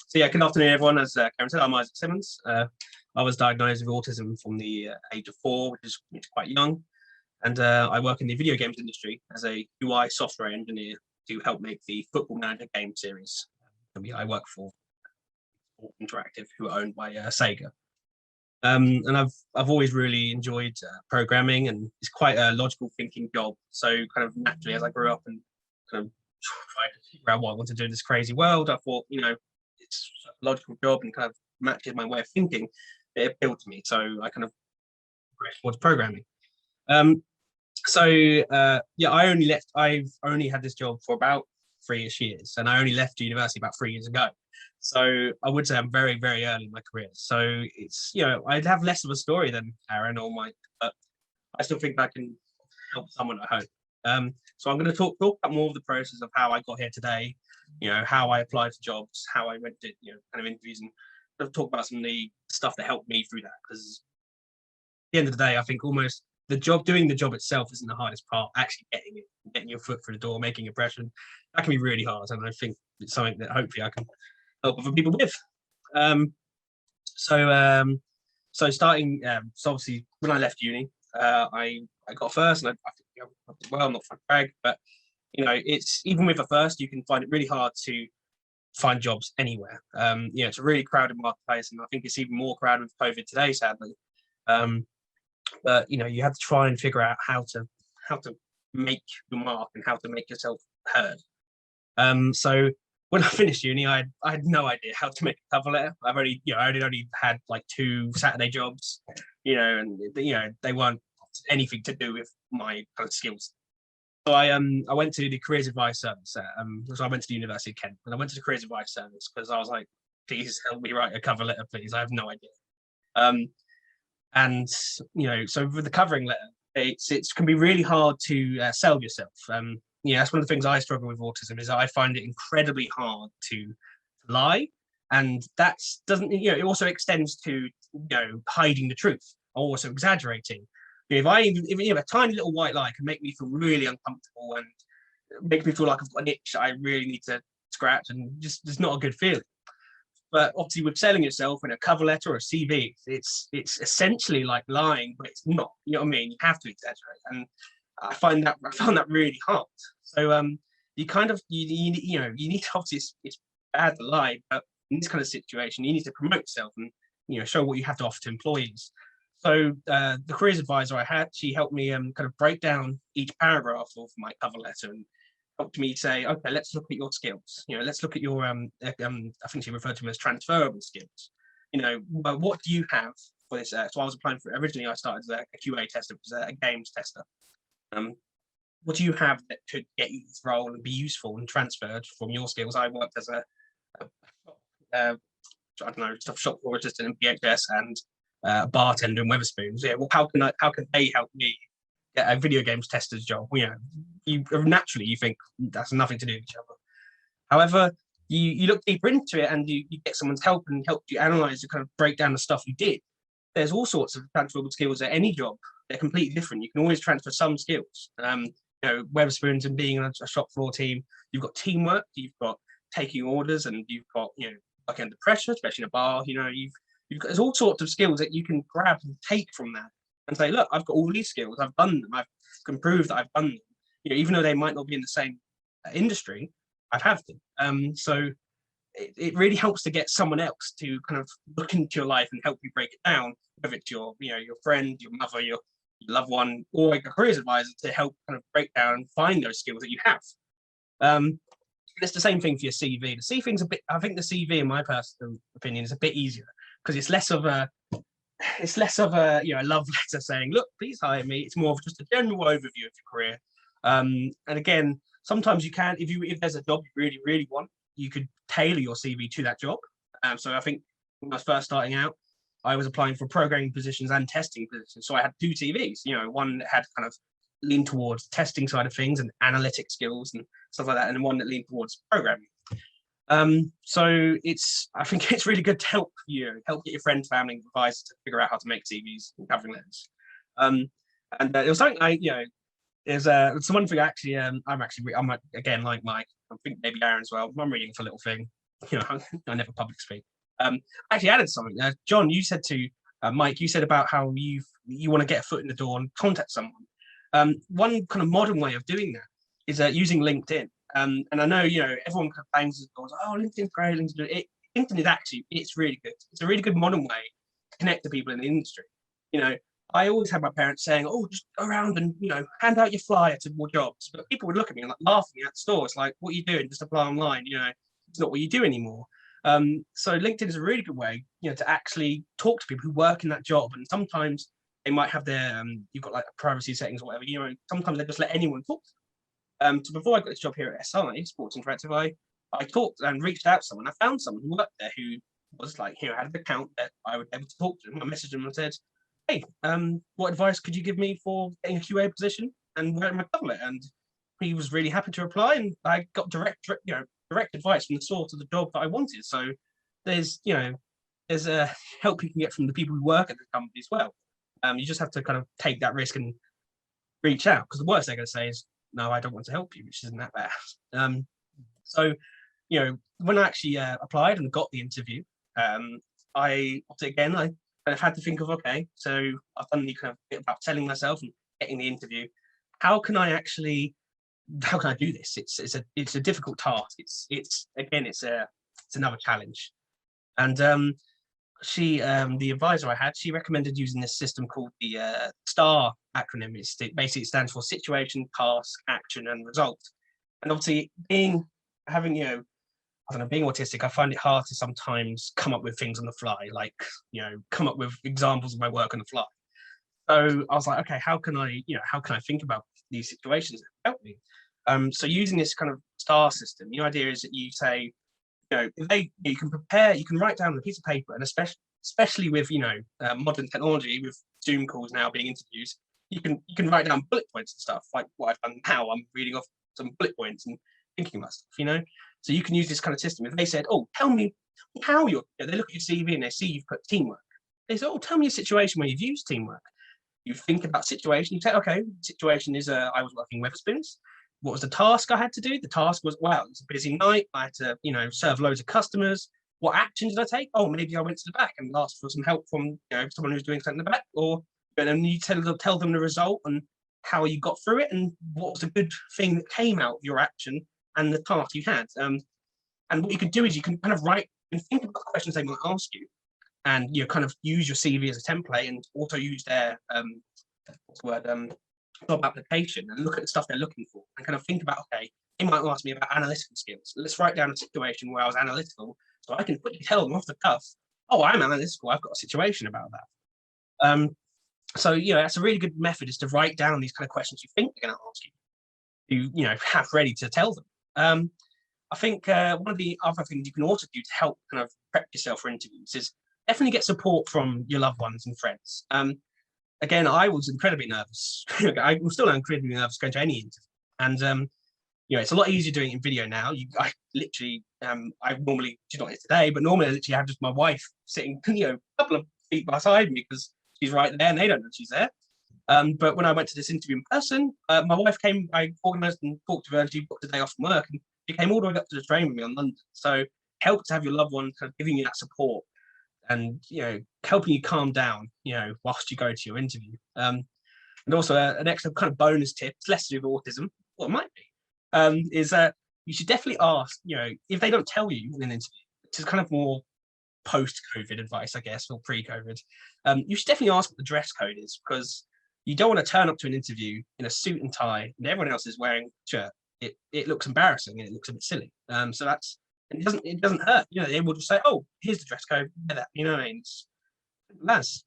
So yeah, good afternoon, everyone. As Karen said, I'm Isaac Simmons. I was diagnosed with autism from the age of 4, which is quite young. And I work in the video games industry as a UI software engineer to help make the Football Manager game series. I work for Interactive, who are owned by Sega. And I've always really enjoyed programming, and it's quite a logical thinking job. So kind of naturally, as I grew up and kind of tried to figure out what I want to do in this crazy world, I thought, it's a logical job and kind of matches my way of thinking. It appealed to me, so I kind of progressed towards programming. I've only had this job for about 3-ish years, and I only left university about 3 years ago. So I would say I'm very, very early in my career. So it's, I'd have less of a story than Aaron or Mike, but I still think I can help someone, I hope. So I'm going to talk about more of the process of how I got here today, how I applied for jobs, how I went to, kind of interviews, and talk about some of the stuff that helped me through that. Because at the end of the day, I think almost doing the job itself isn't the hardest part. Actually getting your foot through the door, making an impression, that can be really hard. And I think it's something that hopefully I can help other people with. So obviously when I left uni, I got first, and I think I did well. I'm not trying to brag, but it's even with a first, you can find it really hard to find jobs anywhere. It's a really crowded marketplace, and I think it's even more crowded with COVID today, sadly. But you have to try and figure out how to make your mark and how to make yourself heard. So when I finished uni, I had no idea how to make a cover letter. I only had like 2 Saturday jobs, and they weren't anything to do with my kind of skills. So I went to the careers advice service. So I went to the University of Kent, and I went to the careers advice service because I was like, please help me write a cover letter, please. I have no idea. So with the covering letter, it can be really hard to sell yourself. That's one of the things I struggle with autism, is that I find it incredibly hard to lie, and that doesn't. It also extends to hiding the truth, or also exaggerating. If a tiny little white lie can make me feel really uncomfortable and make me feel like I've got an itch I really need to scratch, and just it's not a good feeling. But obviously, with selling yourself in a cover letter or a CV, it's essentially like lying, but it's not. You know what I mean? You have to exaggerate, and I found that really hard. So you kind of you need to, obviously it's bad to lie, but in this kind of situation, you need to promote yourself and show what you have to offer to employees. So the careers advisor I had, she helped me kind of break down each paragraph of my cover letter and helped me say, okay, let's look at your skills. Let's look at your I think she referred to them as transferable skills. What do you have for this? So I was applying for, originally I started as a QA tester, which was a games tester. What do you have that could get you this role and be useful and transferred from your skills? I worked as a shop floor assistant in PHS and a bartender in Wetherspoons. Yeah, well, how can they help me get a video games tester's job? You naturally you think that's nothing to do with each other. However, you look deeper into it and you get someone's help and help you analyze and kind of break down the stuff you did. There's all sorts of transferable skills at any job. They're completely different. You can always transfer some skills. Wetherspoons and being on a shop floor team, you've got teamwork, you've got taking orders, and you've got working under pressure, especially in a bar. There's all sorts of skills that you can grab and take from that and say, look, I've got all these skills, I've done them, I can prove that I've done them. Even though they might not be in the same industry, I've had them. So it really helps to get someone else to kind of look into your life and help you break it down, whether it's your friend, your mother, your loved one, or like a careers advisor to help kind of break down and find those skills that you have. It's the same thing for your CV. The CV, in my personal opinion, is a bit easier because it's less of a love letter saying, look, please hire me. It's more of just a general overview of your career. And again, sometimes you can, if there's a job you really, really want, you could tailor your CV to that job. So I think when I was first starting out, I was applying for programming positions and testing positions. So I had 2 CVs, one that had kind of leaned towards testing side of things and analytic skills and stuff like that, and one that leaned towards programming. So I think it's really good to help get your friends, family, and advisors to figure out how to make CVs and covering letters. And it was something it's one thing actually. I'm again like Mike. I think maybe Aaron as well. I'm reading for a little thing. I never public speak. I actually added something. John, you said to Mike, you said about how you want to get a foot in the door and contact someone. One kind of modern way of doing that is using LinkedIn. And I know, everyone kind of bangs and goes, "Oh, LinkedIn's great." LinkedIn is actually, it's really good. It's a really good modern way to connect to people in the industry. I always had my parents saying, "Oh, just go around and, hand out your flyer to more jobs." But people would look at me and like laughing at the store. It's like, "What are you doing? Just apply online." It's not what you do anymore. So LinkedIn is a really good way, to actually talk to people who work in that job. And sometimes they might have their, you've got like privacy settings or whatever, sometimes they just let anyone talk. So before I got this job here at SI, Sports Interactive, I talked and reached out to someone. I found someone who worked there who was like, had an account that I would be able to talk to them. I messaged them and said, "Hey, what advice could you give me for getting a QA position and writing my cover letter?" And he was really happy to reply, and I got direct advice from the source of the job that I wanted. So there's a help you can get from the people who work at the company as well. You just have to kind of take that risk and reach out, because the worst they're going to say is, "No, I don't want to help you," which isn't that bad. So when I actually applied and got the interview, I kind of had to think of, okay, so I've done the kind of bit about selling myself and getting the interview. How can I do this? It's a difficult task. It's another challenge. And the advisor I had, she recommended using this system called the STAR acronym. Basically, it stands for situation, task, action, and result. And obviously, being autistic, I find it hard to sometimes come up with things on the fly, like, come up with examples of my work on the fly. So I was like, okay, how can I think about these situations that help me? So using this kind of STAR system, the idea is that you say, you can write down on a piece of paper, and especially with, modern technology, with Zoom calls now being interviews, you can write down bullet points and stuff, like what I've done now. I'm reading off some bullet points and thinking about stuff, So you can use this kind of system. If they said, "Oh, tell me how they look at your CV and they see you've put teamwork." They say, "Oh, tell me a situation where you've used teamwork." You think about situation. You say, "Okay, the situation is I was working Wetherspoons. What was the task I had to do?" The task was, well, it was a busy night. I had to, serve loads of customers. What action did I take? Oh, maybe I went to the back and asked for some help from, someone who's doing something in the back. Or then you tell them the result and how you got through it and what was a good thing that came out of your action and the task you had. And what you can do is you can kind of write and think about the questions they might ask you, and kind of use your CV as a template, and also use their job application and look at the stuff they're looking for, and kind of think about, okay, they might ask me about analytical skills. Let's write down a situation where I was analytical, so I can quickly tell them off the cuff, "Oh, I'm analytical. I've got a situation about that." So that's a really good method, is to write down these kind of questions you think they're going to ask you. You have ready to tell them. I think one of the other things you can also do to help kind of prep yourself for interviews is definitely get support from your loved ones and friends. Again, I was incredibly nervous. I'm still incredibly nervous going to any interview. And, it's a lot easier doing it in video now. I literally, I normally, she's not here today, but normally I literally have just my wife sitting, a couple of feet beside me, because she's right there and they don't know she's there. But when I went to this interview in person, my wife came, I organised and talked to her, and she booked a day off from work, and she came all the way up to the train with me on London. So it helps to have your loved one kind of giving you that support and, helping you calm down, whilst you go to your interview. And also an extra kind of bonus tip, it's less to do with autism, well, it might be, is that you should definitely ask, if they don't tell you in an interview, which is kind of more post-COVID advice, I guess, or pre-COVID, you should definitely ask what the dress code is, because you don't want to turn up to an interview in a suit and tie and everyone else is wearing a shirt. It looks embarrassing and it looks a bit silly. So it doesn't hurt. They will just say, "Oh, here's the dress code. Wear that." You know what I mean? That's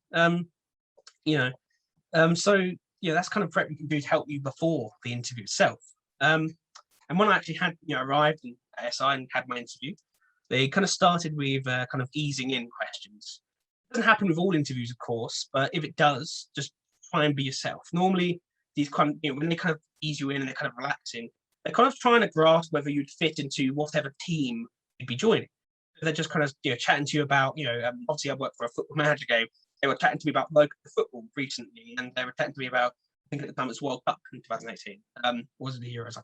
so that's kind of prep you can do to help you before the interview itself. And when I actually had arrived in SI and had my interview, they kind of started with kind of easing in questions. It doesn't happen with all interviews, of course, but if it does, just try and be yourself. Normally, these kind of, when they kind of ease you in and they're kind of relaxing, they're kind of trying to grasp whether you'd fit into whatever team you'd be joining. They're just kind of chatting to you about, obviously I work for a football manager game. They were chatting to me about local football recently, and they were chatting to me about, I think at the time it was World Cup in 2018. Was it the Euros? I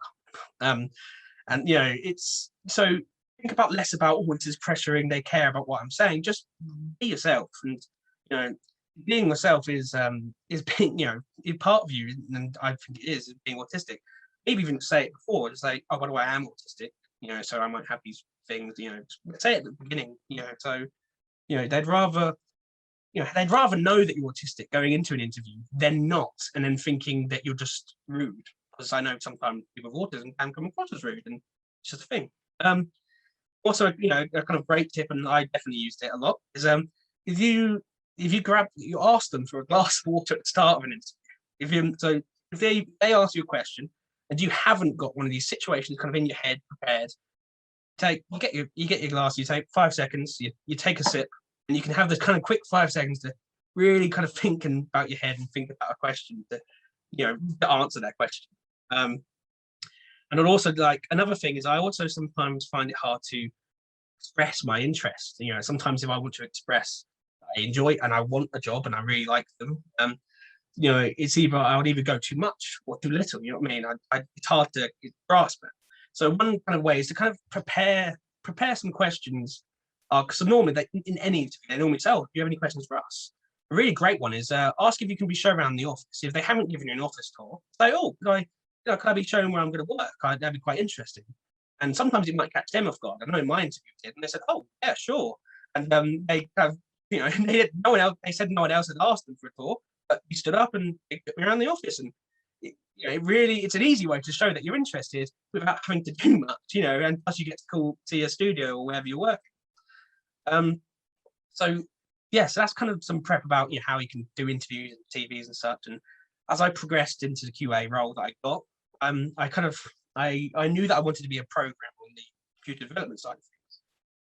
can't. And it's so think about less about, oh, this is pressuring, they care about what I'm saying. Just be yourself. And, you know, being yourself is being, you know, part of you. And I think it is being autistic. Maybe even say it before, just like, oh, by the way, I am autistic, you know, so I might have these things, you know, say it at the beginning, you know, so, you know, they'd rather know that you're autistic going into an interview than not, and then thinking that you're just rude. Because I know sometimes people with autism can come across as rude, and it's just a thing. Also, you know, a kind of great tip, and I definitely used it a lot, is if you you ask them for a glass of water at the start of an interview. If they ask you a question and you haven't got one of these situations kind of in your head prepared, you get your glass, you take 5 seconds, you take a sip, and you can have this kind of quick 5 seconds to really kind of think about your head and think about a question to, you know, to answer that question. And also, like, another thing is, I also sometimes find it hard to express my interest. You know, sometimes if I want to express I enjoy and I want a job and I really like them, you know, it's either I would either go too much or too little. You know what I mean? It's hard to grasp it. So one kind of way is to kind of prepare some questions. Because normally in any interview, they normally say, "Oh, do you have any questions for us?" A really great one is ask if you can be shown around the office. If they haven't given you an office tour, say, "Oh, can I be shown where I'm going to work? That'd be quite interesting." And sometimes it might catch them off guard. I know my interview did, and they said, "Oh, yeah, sure." And they have, you know, they said no one else had asked them for a tour, but you stood up and they took me around the office, and you know, it's an easy way to show that you're interested without having to do much, you know. And plus, you get to call to your studio or wherever you're working. So yes, that's kind of some prep about, you know, how you can do interviews and TVs and such. And as I progressed into the QA role that I got, I knew that I wanted to be a programmer on the computer development side of things.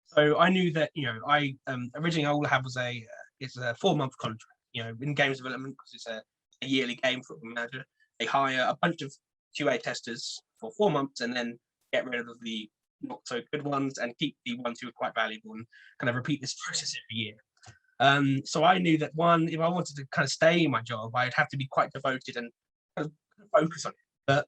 So I knew that, you know, I originally all I had was a 4-month contract. You know, in games development, because it's a yearly game for Football Manager, they hire a bunch of QA testers for 4 months and then get rid of the not so good ones and keep the ones who are quite valuable, and kind of repeat this process every year. So I knew that if I wanted to kind of stay in my job, I'd have to be quite devoted and kind of focus on it. But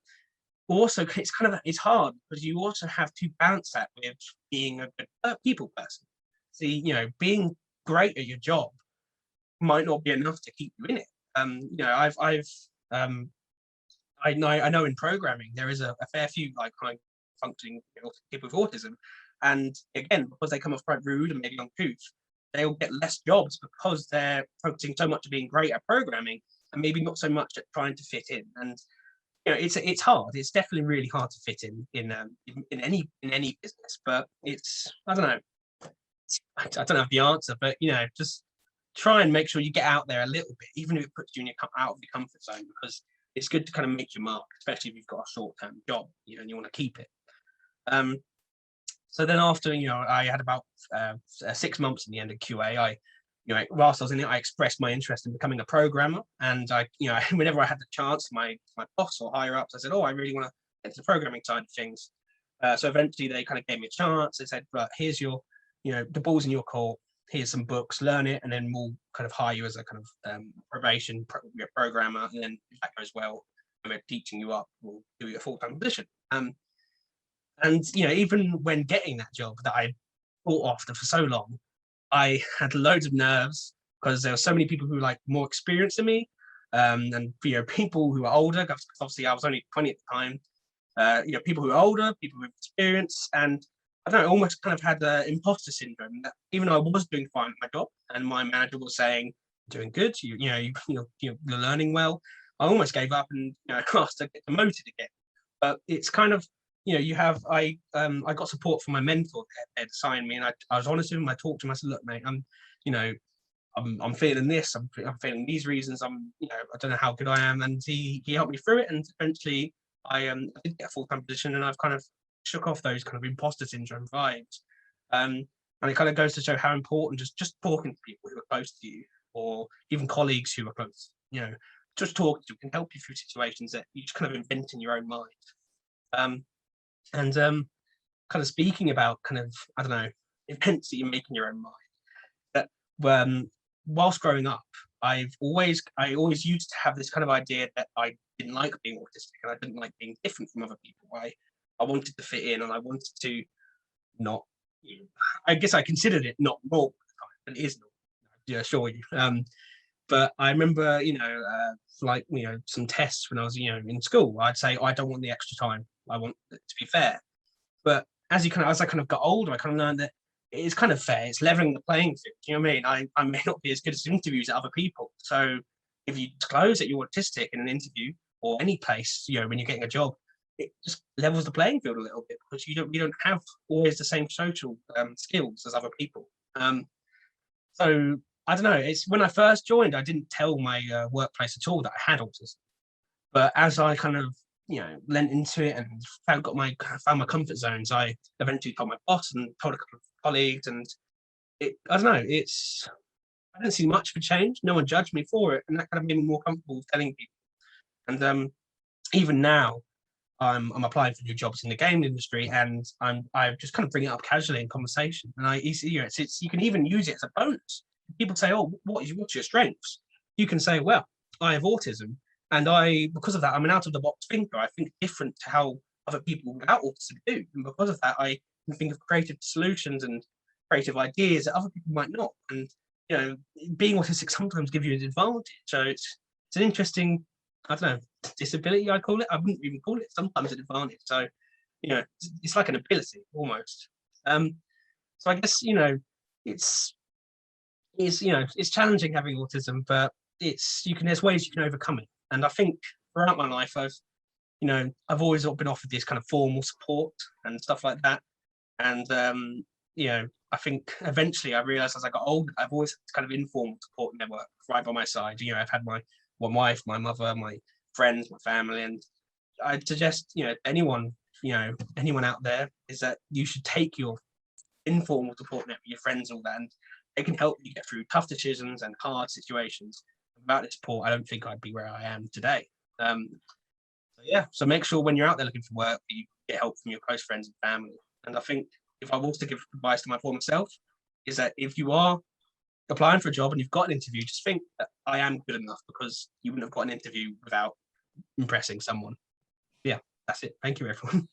also, it's hard because you also have to balance that with being a good people person. See, you know, being great at your job might not be enough to keep you in it. You know, I know in programming there is a fair few like kind of functioning people with autism, and again, because they come off quite rude and maybe uncouth, they'll get less jobs because they're focusing so much on being great at programming and maybe not so much at trying to fit in. And you know, it's hard. It's definitely really hard to fit in any business. But I don't know. I don't have the answer, but you know, just try and make sure you get out there a little bit, even if it puts you out of your comfort zone, because it's good to kind of make your mark, especially if you've got a short-term job, you know, and you want to keep it. So then after, you know, I had about 6 months in the end of QA, you know, whilst I was in it, I expressed my interest in becoming a programmer. And you know, whenever I had the chance, my boss or higher ups, I said, "Oh, I really want to get to the programming side of things." So eventually they kind of gave me a chance. They said, "Right, here's your, you know, the ball's in your court. Here's some books, learn it, and then we'll kind of hire you as a kind of probation programmer. And then if that goes well, and we're teaching you up, we'll do you a full-time position." And you know, even when getting that job that I fought after for so long, I had loads of nerves because there were so many people who were like more experienced than me, and you know, people who were older. Because obviously, I was only 20 at the time. You know, people who are older, people with experience, and I don't know, almost kind of had the imposter syndrome. That even though I was doing fine at my job, and my manager was saying, "Doing good, you're learning well," I almost gave up and, you know, asked to get demoted again. But it's kind of, you know, I got support from my mentor there to sign me, and I was honest with him. I talked to him. I said, "Look, mate, you know, I'm feeling this. I'm feeling these reasons. You know, I don't know how good I am." And he helped me through it, and eventually I did get a full-time position, and I've kind of shook off those kind of imposter syndrome vibes. And it kind of goes to show how important just talking to people who are close to you, or even colleagues who are close, you know, just talking to can help you through situations that you just kind of invent in your own mind. And kind of speaking about kind of, I don't know, events that you make in your own mind. That whilst growing up, I always used to have this kind of idea that I didn't like being autistic and I didn't like being different from other people. I wanted to fit in and I wanted to not I guess I considered it not normal at the time, but it is normal. Yeah, assure you. But I remember, like, some tests when I was, in school, I'd say, I don't want the extra time. I want it to be fair. But as I kind of got older, I kind of learned that it is kind of fair. It's leveling the playing field. You know what I mean? I may not be as good as interviews at other people. So if you disclose that you're autistic in an interview or any place, when you're getting a job, it just levels the playing field a little bit, because you don't have always the same social skills as other people. So I don't know. It's when I first joined, I didn't tell my workplace at all that I had autism. But as I kind of lent into it and found my comfort zones, I eventually told my boss and told a couple of colleagues, and I don't know. I didn't see much of a change. No one judged me for it, and that kind of made me more comfortable with telling people. And even now, I'm applying for new jobs in the game industry, and I just kind of bring it up casually in conversation. And it's you can even use it as a bonus. People say, "Oh, what's your strengths?" You can say, "Well, I have autism, and because of that, I'm an out of the box thinker. I think different to how other people without autism do, and because of that, I can think of creative solutions and creative ideas that other people might not." And being autistic sometimes gives you an advantage. So it's an interesting, I don't know, disability, I call it. I wouldn't even call it sometimes an advantage. So, it's like an ability almost. So I guess, it's challenging having autism, but there's ways you can overcome it. And I think throughout my life, I've always been offered this kind of formal support and stuff like that. And, I think eventually I realized as I got older, I've always had this kind of informal support network right by my side. I've had my wife, my mother, my friends, my family, and I'd suggest, anyone out there, is that you should take your informal support network, your friends, all that, and they can help you get through tough decisions and hard situations. Without this support, I don't think I'd be where I am today. So make sure when you're out there looking for work, that you get help from your close friends and family. And I think if I was to give advice to my former self, is that if you are applying for a job and you've got an interview, just think that I am good enough, because you wouldn't have got an interview without impressing someone. Yeah, that's it. Thank you, everyone.